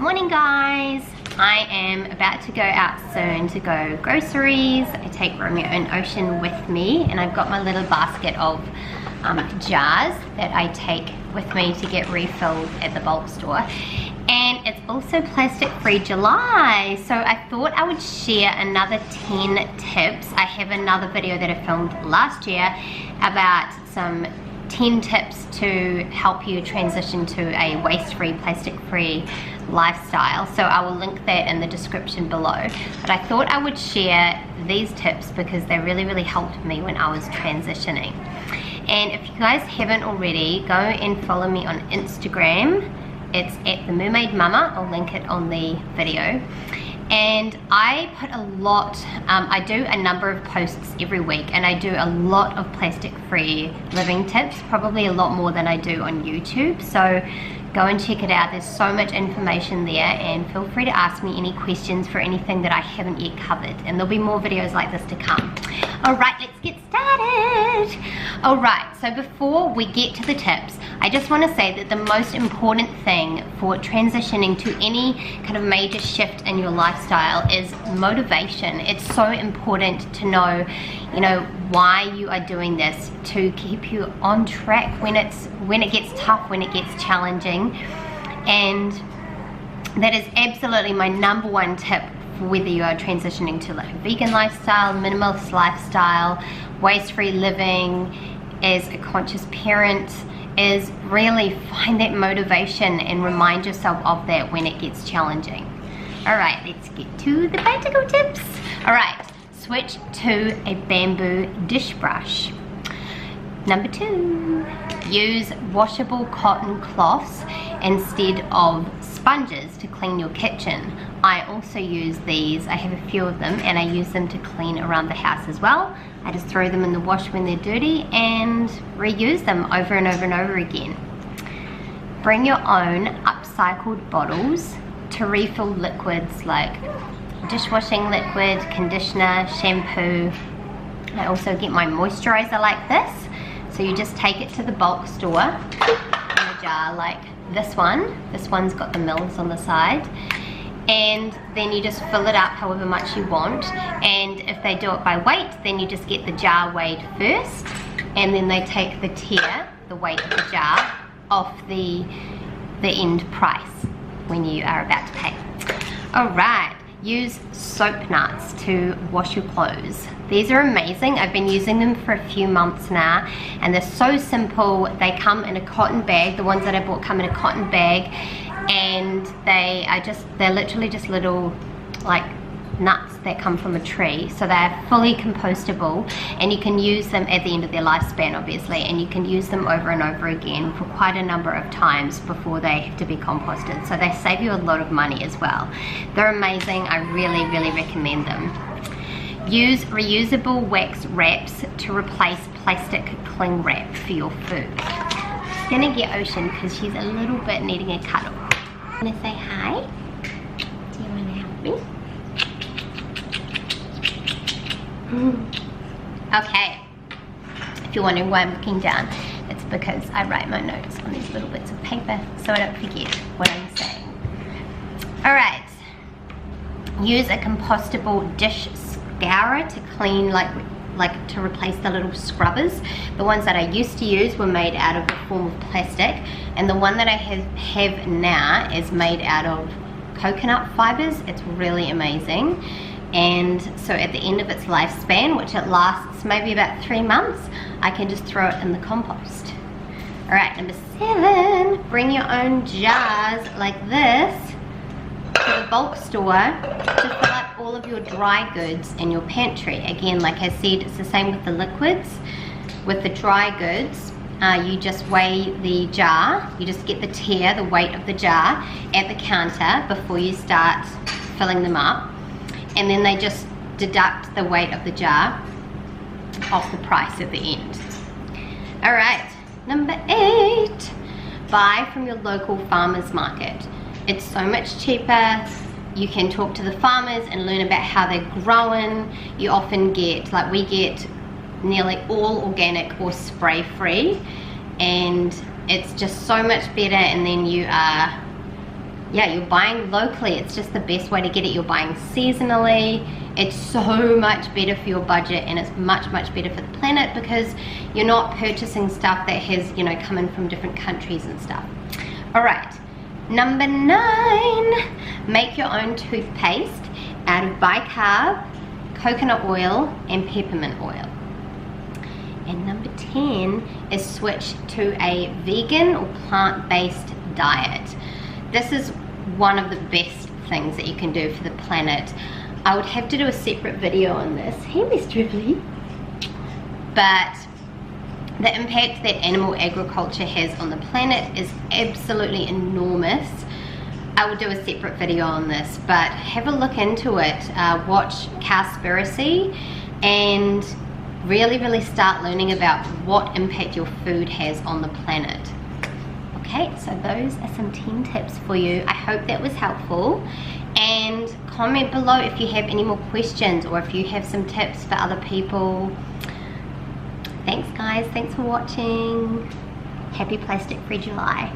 Morning guys, I am about to go out soon to go groceries. I take Romeo and Ocean with me, and I've got my little basket of jars that I take with me to get refilled at the bulk store. And it's also plastic free July, so I thought I would share another 10 tips. I have another video that I filmed last year about some 10 tips to help you transition to a waste-free, plastic-free lifestyle. So I will link that in the description below. But I thought I would share these tips because they really helped me when I was transitioning. And if you guys haven't already, go and follow me on Instagram. It's at the Mermaid Mama. I'll link it on the video. And I put a lot, I do a number of posts every week, and I do a lot of plastic-free living tips, probably a lot more than I do on YouTube. So go and check it out. There's so much information there, and feel free to ask me any questions for anything that I haven't yet covered. And there'll be more videos like this to come. All right, let's get started. All right, so before we get to the tips, I just want to say that the most important thing for transitioning to any kind of major shift in your lifestyle is motivation. It's so important to know, why you are doing this, to keep you on track when it gets tough, when it gets challenging. And that is absolutely my number one tip for whether you are transitioning to like a vegan lifestyle, minimalist lifestyle, waste-free living, as a conscious parent, is really find that motivation and remind yourself of that when it gets challenging. All right, let's get to the practical tips. All right, switch to a bamboo dish brush. Number 2, use washable cotton cloths instead of sponges to clean your kitchen. I also use these. I have a few of them, and I use them to clean around the house as well. I just throw them in the wash when they're dirty and reuse them over and over and over again. Bring your own upcycled bottles to refill liquids like dishwashing liquid, conditioner, shampoo. I also get my moisturizer like this. So you just take it to the bulk store in a jar like this one. This one's got the mils on the side. And then you just fill it up however much you want. And if they do it by weight, then you just get the jar weighed first. And then they take the tier, the weight of the jar, off the end price when you are about to pay. All right. Use soap nuts to wash your clothes. These are amazing. I've been using them for a few months now, and they're so simple. They come in a cotton bag. The ones that I bought come in a cotton bag, and they're literally just little like nuts that come from a tree. So they're fully compostable, and you can use them at the end of their lifespan, obviously, and you can use them over and over again for quite a number of times before they have to be composted. So they save you a lot of money as well. They're amazing. I really recommend them. Use reusable wax wraps to replace plastic cling wrap for your food. I'm gonna get Ocean because she's a little bit needing a cuddle. Wanna say hi? Do you wanna help me? Okay, if you're wondering why I'm looking down, it's because I write my notes on these little bits of paper so I don't forget what I'm saying. All right, use a compostable dish scourer to clean, like to replace the little scrubbers. The ones that I used to use were made out of a form of plastic, and the one that I have now is made out of coconut fibers. It's really amazing. And so at the end of its lifespan, which it lasts maybe about 3 months, I can just throw it in the compost. All right, number 7, bring your own jars like this to the bulk store to fill up all of your dry goods in your pantry. Again, like I said, it's the same with the liquids. With the dry goods, you just weigh the jar. You just get the tier, the weight of the jar, at the counter before you start filling them up. And then they just deduct the weight of the jar off the price at the end. All right, number 8, buy from your local farmer's market. It's so much cheaper. You can talk to the farmers and learn about how they're growing. You often get, like we get, nearly all organic or spray free, and it's just so much better. And then you are yeah, you're buying locally. It's just the best way to get it. You're buying seasonally. It's so much better for your budget, and it's much better for the planet because you're not purchasing stuff that has, you know, come in from different countries and stuff. All right, number 9, make your own toothpaste out of bicarb, coconut oil, and peppermint oil. And number 10 is switch to a vegan or plant-based diet. This is one of the best things that you can do for the planet. I would have to do a separate video on this. Hey, Miss Dribbly. But the impact that animal agriculture has on the planet is absolutely enormous. I will do a separate video on this, but have a look into it. Watch Cowspiracy and really start learning about what impact your food has on the planet. Okay, so those are some 10 tips for you. I hope that was helpful, and comment below if you have any more questions or if you have some tips for other people. Thanks guys, thanks for watching. Happy Plastic Free July.